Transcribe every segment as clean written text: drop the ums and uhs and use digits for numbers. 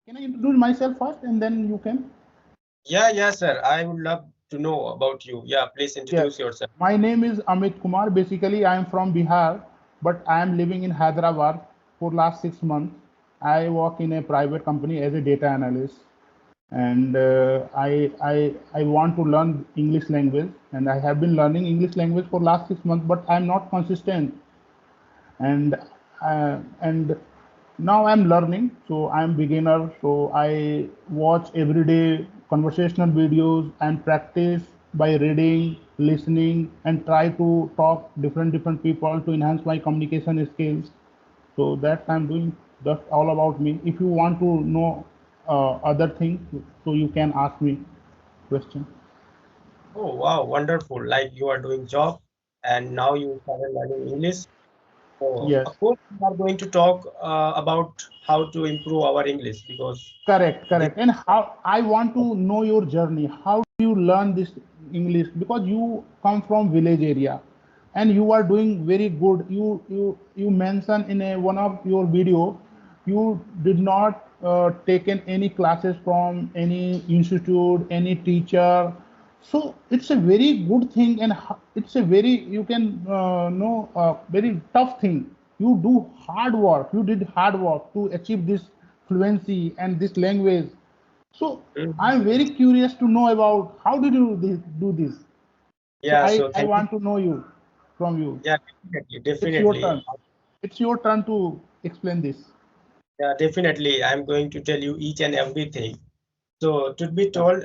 Can I introduce myself first and then you can? Yeah, sir. I would love to know about you. Yeah, please Yes. introduce yourself. My name is Amit Kumar. Basically, I am from Bihar, but I am living in Hyderabad for last 6 months. I work in a private company as a data analyst, and I want to learn English language, and I have been learning English language for last 6 months, but I am not consistent, and now I'm learning, so I'm beginner, so I watch every day conversational videos and practice by reading, listening, and try to talk different people to enhance my communication skills. So that I'm doing. That's all about me. If you want to know other things, so you can ask me question. Oh, wow, wonderful. Like you are doing job and now you started learning English. So, Yes. of course, we are going to talk about how to improve our English because Correct, this, correct. And how I want to know your journey. How do you learn this English? Because you come from village area, and you are doing very good. You mentioned in one of your video, you did not taken any classes from any institute, any teacher. So it's a very good thing, and it's a very you can know very tough thing. You do hard work. You did hard work to achieve this fluency and this language. So I'm Mhm. very curious to know about how did you do this. So Yeah, so I thank you. want to know you from you. Yeah, definitely, It's your definitely. turn. It's your turn to explain this. Yeah, definitely. I'm going to tell you each and everything. So, to be Yeah, told,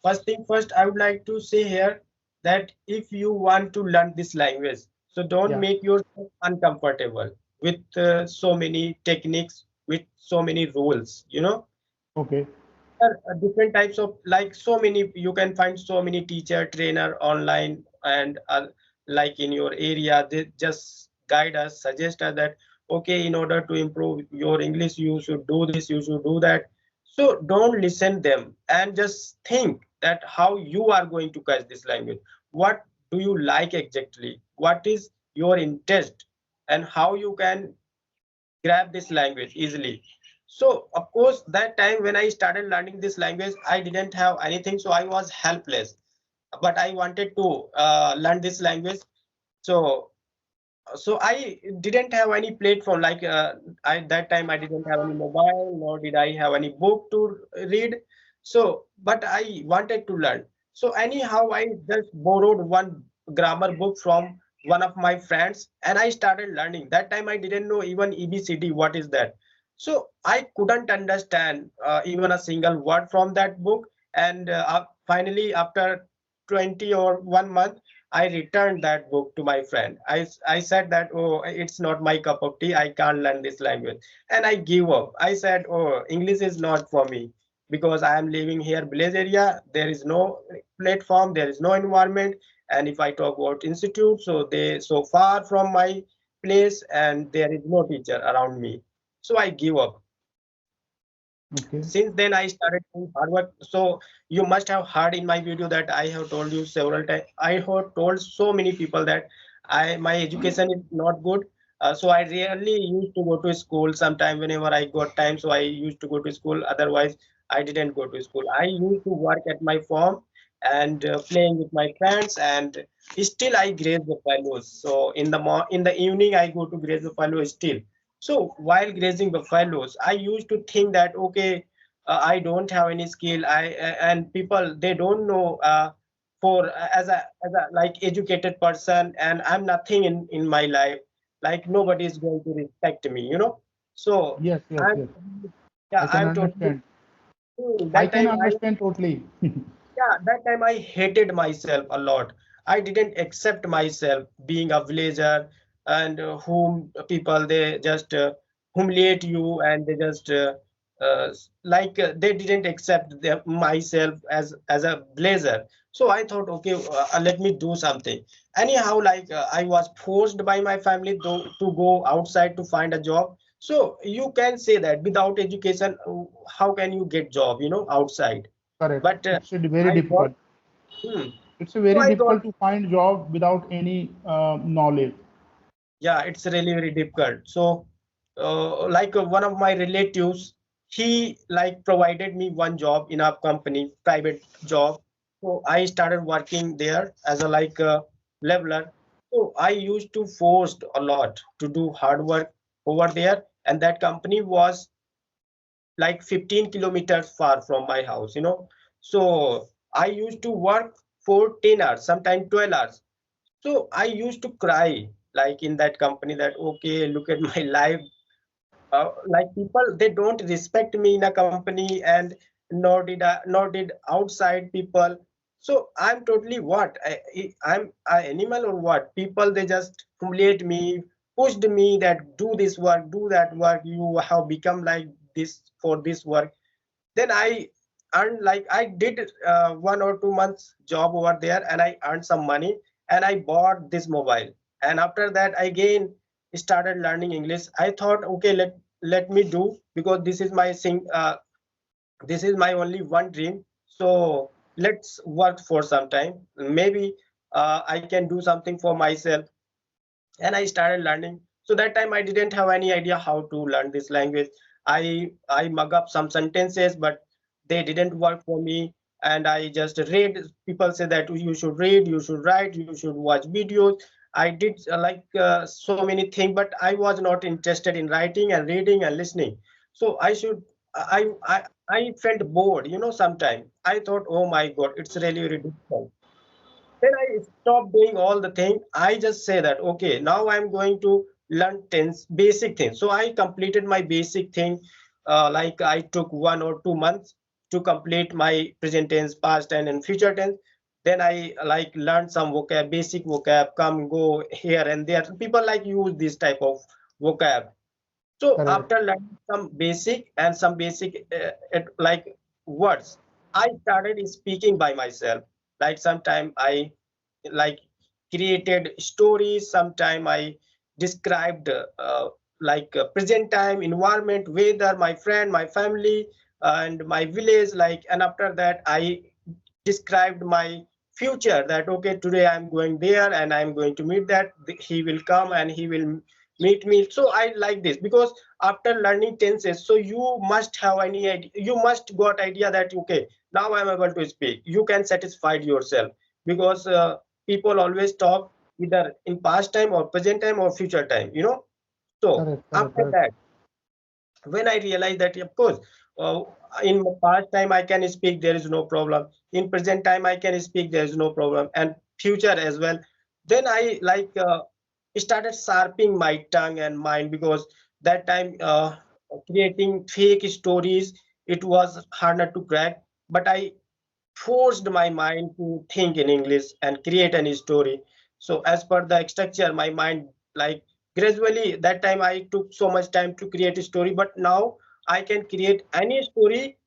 first thing first, I would like to say here that if you want to learn this language, so don't yeah. make yourself uncomfortable with so many techniques, with so many rules, you know. Okay. There are different types of like so many you can find so many teacher trainer online and like in your area they just guide us suggest us that okay in order to improve your English you should do this you should do that, so don't listen them and just think that how you are going to catch this language, what do you like exactly, what is your interest, and how you can grab this language easily. So of course that time when I started learning this language I didn't have anything, so I was helpless, but I wanted to learn this language. So so I didn't have any platform like that time I didn't have any mobile nor did I have any book to read. So but I wanted to learn, so anyhow I just borrowed one grammar book from one of my friends and I started learning. That time I didn't know even EBCD what is that, so I couldn't understand even a single word from that book. And finally after 20 or 1 month I returned that book to my friend. I said that, oh, it's not my cup of tea. I can't learn this language. And I give up. I said, oh, English is not for me because I am living here, village area. There is no platform, there is no environment. And if I talk about institute, so they so far from my place and there is no teacher around me. So I give up. Okay. Since then I started doing hard work. So you must have heard in my video that I have told you several times. I have told so many people that I my education is not good. So I rarely used to go to school. Sometime whenever I got time, so I used to go to school. Otherwise, I didn't go to school. I used to work at my farm and playing with my friends, and still I graze the buffaloes. So in the evening I go to graze the buffalo still. So while grazing buffaloes, I used to think that okay, I don't have any skill. And people they don't know for as a like educated person, and I'm nothing in my life. Like nobody is going to respect me, you know. So Yes, yes, I'm yes. yeah I can I'm totally understand. I that can time I understand totally. yeah, that time I hated myself a lot. I didn't accept myself being a villager and whom people they just humiliate you and they just they didn't accept myself as a blazer. So I thought, okay, let me do something. Anyhow, I was forced by my family to go outside to find a job. So you can say that without education, how can you get job, you know, outside? Correct. But It's very I got difficult. hmm. It's a So very I got difficult to find job without any knowledge. yeah, it's really very difficult. So one of my relatives, he like provided me one job in a company, private job. So I started working there as a like a leveler. So I used to forced a lot to do hard work over there, and that company was like 15 kilometers far from my house, you know. So I used to work for 10 hours, sometimes 12 hours. So I used to cry like in that company that okay, look at my life, like people they don't respect me in a company, and nor did outside people. So I'm totally what I'm an animal or what? People they just humiliate me, pushed me that do this work, do that work, you have become like this for this work. Then I earned like I did 1 or 2 months job over there, and I earned some money, and I bought this mobile. And after that I again started learning English. I thought okay, let me do, because this is my only one dream. So let's work for some time, maybe I can do something for myself. And I started learning. So that time I didn't have any idea how to learn this language. I mug up some sentences, but they didn't work for me. And I just read. People say that you should read, you should write, you should watch videos. I did so many things, but I was not interested in writing and reading and listening. So I should I felt bored, you know. Sometimes I thought, oh my god, it's really very difficult. Then I stopped doing all the thing. I just say that okay, now I'm going to learn tense basic things. So I completed my basic thing. Like I took 1 or 2 months to complete my present tense, past tense, and future tense. Then I like learned some vocab, basic vocab, come go here and there. People like use this type of vocab. So Correct. after learning some basic and some basic like words, I started speaking by myself. Like sometime I like created stories. Sometime I described present time, environment, weather, my friend, my family, and my village. Like, and after that I described my future that okay, today I'm going there and I'm going to meet that. He will come and he will meet me. So I like this because after learning tenses, so you must have any idea, you must got idea that okay, now I'm able to speak. You can satisfy yourself because people always talk either in past time or present time or future time, you know. So Correct. Correct. after Correct. that, when I realized that of course uh, in past time I can speak, there is no problem. In present time I can speak, there is no problem, and future as well. Then I started sharpening my tongue and mind, because that time creating fake stories, it was harder to crack. But I forced my mind to think in English and create any story. So as per the structure, my mind like gradually that time I took so much time to create a story, but now I can create any story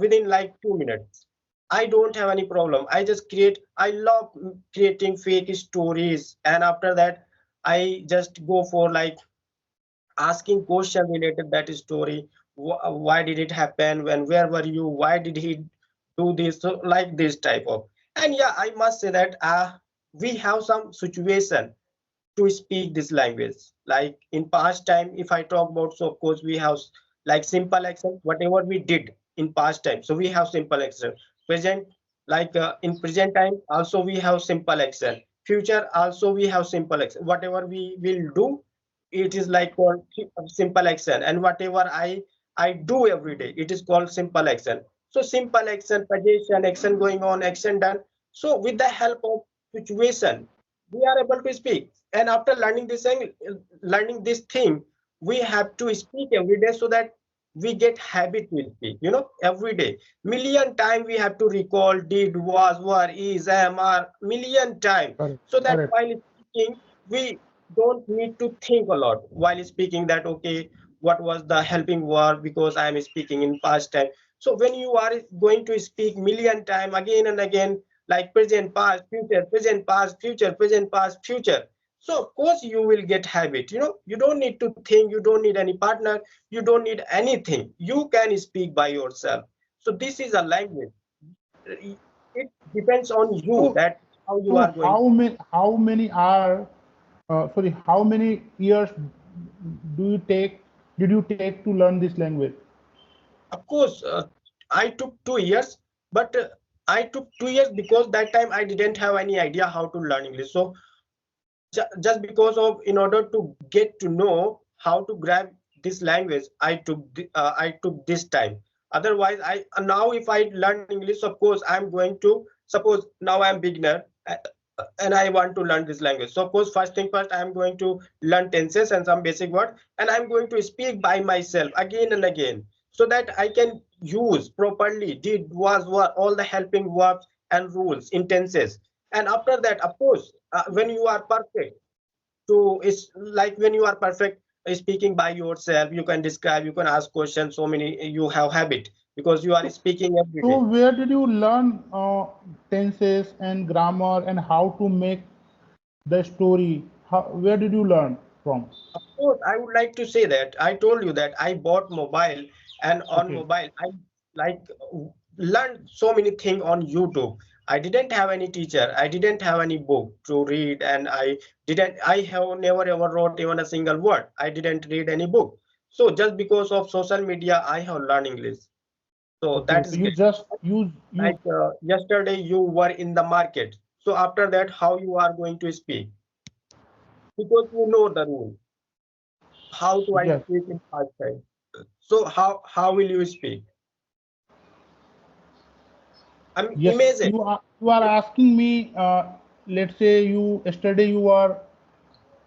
within like 2 minutes. I don't have any problem. I just create. I love creating fake stories, and after that, I just go for like asking question related that story. Why did it happen? When? Where were you? Why did he do this? So like this type of. And yeah, I must say that we have some situation to speak this language. Like in past time, if I talk about, so of course we have like simple action, whatever we did in past time. So we have simple action. Present, in present time, also we have simple action. Future, also we have simple action. Whatever we will do, it is like called simple action. And whatever I do every day, it is called simple action. So simple action, position, action going on, action done. So with the help of situation, we are able to speak. And after learning this thing, we have to speak every day, so that we get habit to speak, you know, every day. Million time we have to recall did, was, were, is, am, are, million time, Correct. so that Correct. while speaking we don't need to think a lot while speaking that okay, what was the helping word, because I am speaking in past time. So when you are going to speak million time again and again, like present, past, future, present, past, future, present, past, future. So of course you will get habit. You know, you don't need to think, you don't need any partner, you don't need anything. You can speak by yourself. So this is a language. It depends on you So, that how you so are going. how many are sorry, how many years do you take did you take to learn this language? Of course, I took 2 years, but I took 2 years because that time I didn't have any idea how to learn English. So just because of in order to get to know how to grab this language, I took this time. Otherwise, I now if I learn English, of course I'm going to suppose now I'm beginner and I want to learn this language. So of course, first thing first, I'm going to learn tenses and some basic word, and I'm going to speak by myself again and again, so that I can use properly did was all the helping verbs and rules in tenses. And after that, of course, when you are perfect to is like when you are perfect speaking by yourself, you can describe, you can ask questions, so many you have habit because you are So, speaking every so day. where did you learn tenses and grammar and how to make the story? Where did you learn from? Of course, I would like to say that I told you that I bought mobile, and on Okay, mobile I like learned so many things on YouTube. I didn't have any teacher. I didn't have any book to read, and I have never ever wrote even a single word. I didn't read any book. So just because of social media, I have learned English. So okay. that So is you great. just use Like yesterday you were in the market. So after that, how you are going to speak? Because you know the rule. How do I yes, speak in past time? So how will you speak? I mean, yes. imagine. You are asking me. Let's say you yesterday you were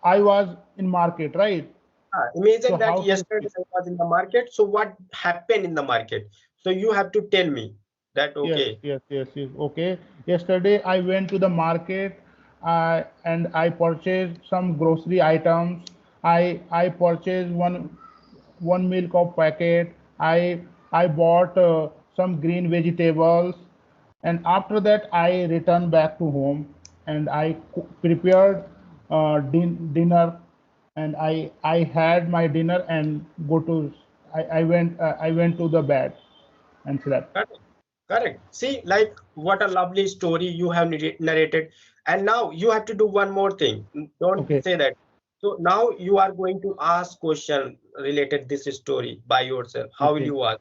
I was in market, right? So Imagine that how to yesterday speak? I was in the market. So what happened in the market? So you have to tell me that Yes, okay. yes, yes, yes. Okay. Yesterday I went to the market and I purchased some grocery items. I purchased one milk of packet. I bought some green vegetables, and after that I returned back to home and I prepared dinner, and I had my dinner and go to I went to the bed and slept. Correct. Correct. See, like what a lovely story you have narrated. And now you have to do one more thing. Don't Okay. say that. So now you are going to ask question related this story by yourself. How will Okay. you ask?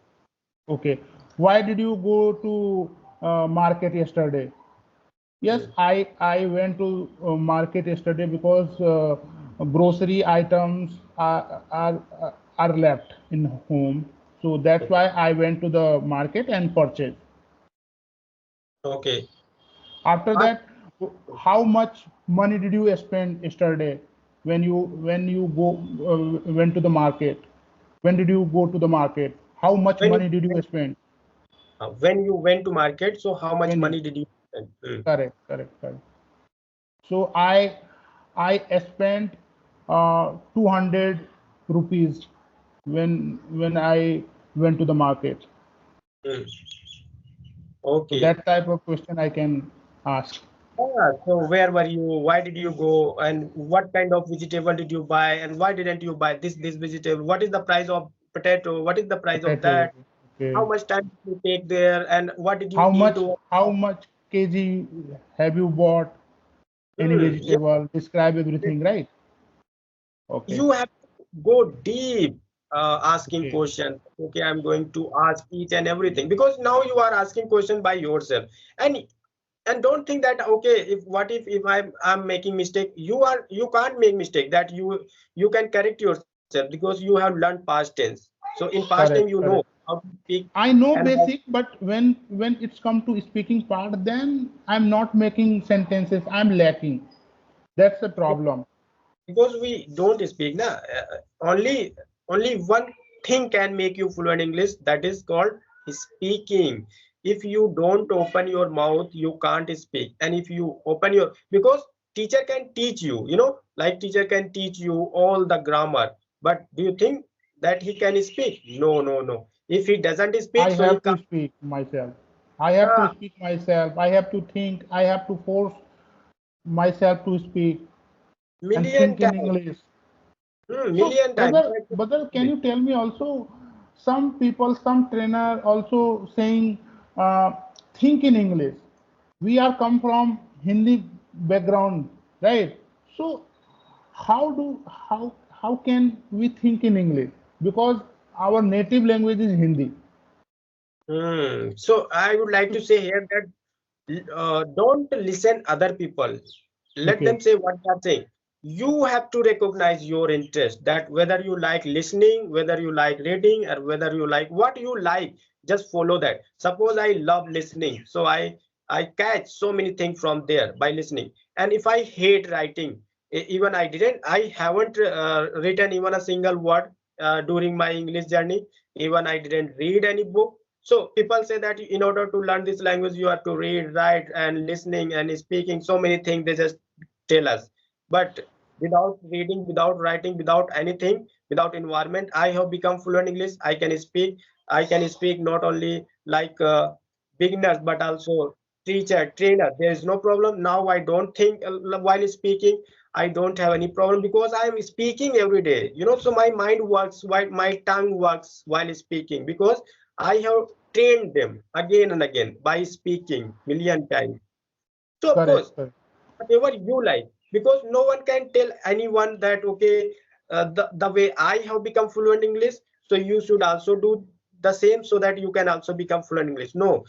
Okay. Why did you go to market yesterday? Yes, Hmm. I went to market yesterday because grocery items are left in home. So that's Okay. why I went to the market and purchased. Okay. After But that, how much money did you spend yesterday when you go went to the market? When did you go to the market? How much when you money did you spend? when you went to market, so how much When money did you spend? Hmm. correct, correct, correct. So I spent 200 rupees when I went to the market. Hmm. So Okay. that type of question I can ask. So where were you? Why did you go? And what kind of vegetable did you buy? And why didn't you buy this vegetable? What is the price of potato? What is the price of Potato. that? How Okay. much time did you take there? And what did you eat? How much kg have you bought any Yeah, vegetable? Describe everything, right? Okay. you have to go deep asking Okay. questions. Okay, I'm going to ask each and everything because now you are asking questions by yourself. And don't think that okay, if I'm making mistake, you can't make mistake, that you can correct yourself because you have learned past tense. So in past tense you Correct. know Correct. how to speak. I know And how, basic, but when it's come to speaking part, then I'm not making sentences. I'm lacking. That's the problem. because we don't speak na, only one thing can make you fluent English, that is called speaking. If you don't open your mouth, you can't speak. And if you open your, because teacher can teach you, like teacher can teach you all the grammar, but do you think that he can speak? No, no, no. If he doesn't speak, I so he have to can't. speak myself. I have to Yeah, speak myself. I have to think. I have to force myself to speak and million think in times. English. So, Million times. brother, can you tell me also? Some people, some trainer also saying, uh, think in English. We are come from Hindi background, right? So, how can we think in English? Because our native language is Hindi. So I would like to say here that don't listen other people. Let Okay, them say what they are saying. You have to recognize your interest, that whether you like listening, whether you like reading, or whether you like what you like, just follow that. Suppose I love listening, so I catch so many things from there by listening. And if I hate writing, even I haven't written even a single word during my English journey. Even I didn't read any book. So people say that in order to learn this language, you have to read, write, and listening and speaking. So many things they just tell us. But without reading, without writing, without anything, without environment, I have become fluent English. I can speak. I can speak not only like beginners, but also teacher, trainer. There is no problem. Now I don't think while speaking. I don't have any problem because I am speaking every day. So my mind works while my tongue works while speaking because I have trained them again and again by speaking million times. So of correct, course, correct. whatever you like, because no one can tell anyone that okay, the way I have become fluent English, so you should also do the same so that you can also become fluent English. No,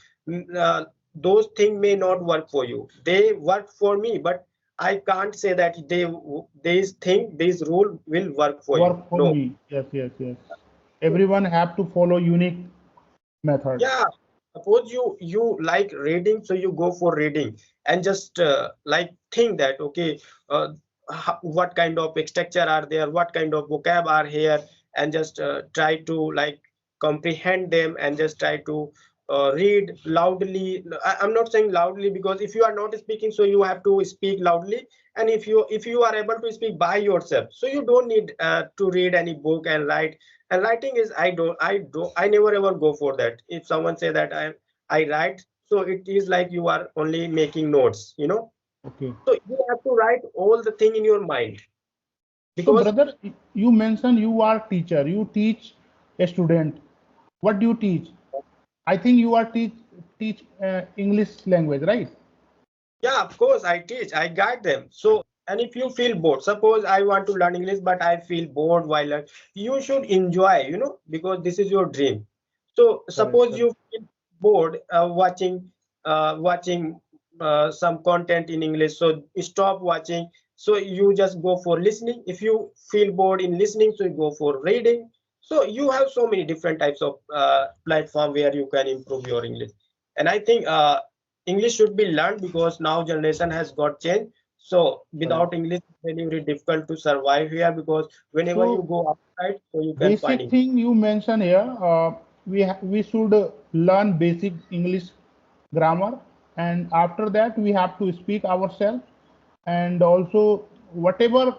those things may not work for you. They work for me, but I can't say that this rule will work for you. Work for No. me. Yes, yes, yes. Everyone have to follow unique method. Yeah, suppose you like reading, so you go for reading and just like think that okay, what kind of structure are there, what kind of vocab are here, and just try to like comprehend them and just try to read loudly. I'm not saying loudly because if you are not speaking, so you have to speak loudly. And if you are able to speak by yourself, so you don't need to read any book and write. And writing is I never ever go for that. If someone say that I write, so it is like you are only making notes. Okay. So you have to write all the thing in your mind So, because brother, you mentioned you are teacher. You teach a student. What do you teach? I think you are teach English language, right? yeah, of course I teach, I guide them. So and if you feel bored, suppose I want to learn English but I feel bored while you should enjoy, because this is your dream. So Correct, suppose correct. you feel bored watching some content in English, so stop watching. So you just go for listening. If you feel bored in listening, so you go for reading. So you have so many different types of platform where you can improve your English. And I think English should be learned because now generation has got changed. So Correct. without English, it's very, very difficult to survive here because whenever you So, go outside, so you can find basic English. thing you mentioned here, we should learn basic English grammar, and after that we have to speak ourselves, and also whatever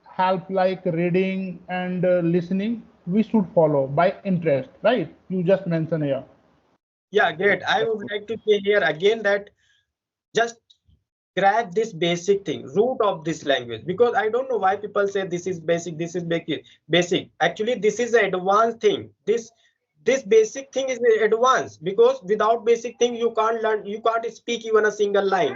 help like reading and listening we should follow by interest, right? You just mentioned here. Yeah, great. I That's would good. like to say here again that just grab this basic thing, root of this language, because I don't know why people say this is basic, this is basic. Actually, this is an advanced thing. This basic thing is advanced because without basic thing you can't learn, you can't speak even a single line.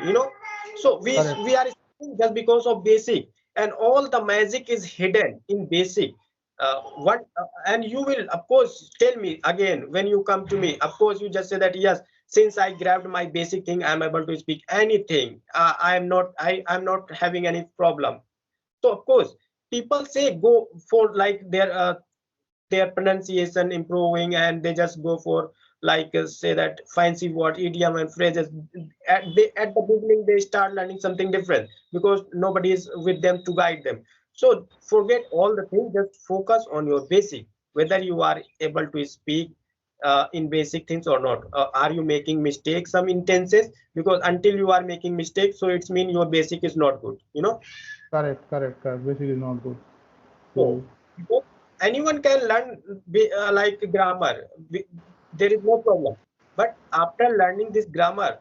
So we Correct. we are speaking just because of basic, and all the magic is hidden in basic. What and you will of course tell me again when you come to me. Of course, you just say that yes, since I grabbed my basic thing, I'm able to speak anything. I'm not having any problem. So of course, people say go for like their pronunciation improving, and they just go for like say that fancy word, idiom, and phrases. At the beginning they start learning something different because nobody is with them to guide them. So forget all the things, just focus on your basic, whether you are able to speak in basic things or not. Are you making mistakes some intenses? Because until you are making mistakes, so it's mean your basic is not good. Correct, correct, correct. Basic is not good. So So, because anyone can learn like grammar. There is no problem. But after learning this grammar,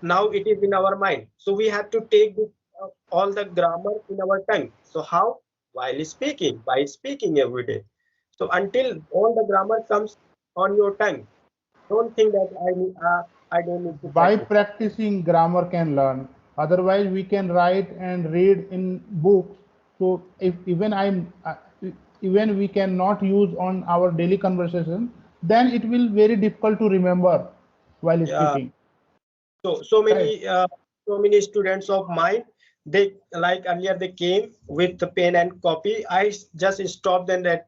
now it is in our mind. So we have to take all the grammar in our tongue. So how? While speaking, by speaking every day. So until all the grammar comes on your tongue, don't think that I don't need to by practice. practicing grammar can learn, otherwise we can write and read in books. So if even we cannot use on our daily conversation, then it will very difficult to remember while Yeah. speaking. So Correct. many students of mine, they like earlier they came with the pen and copy. I just stopped them that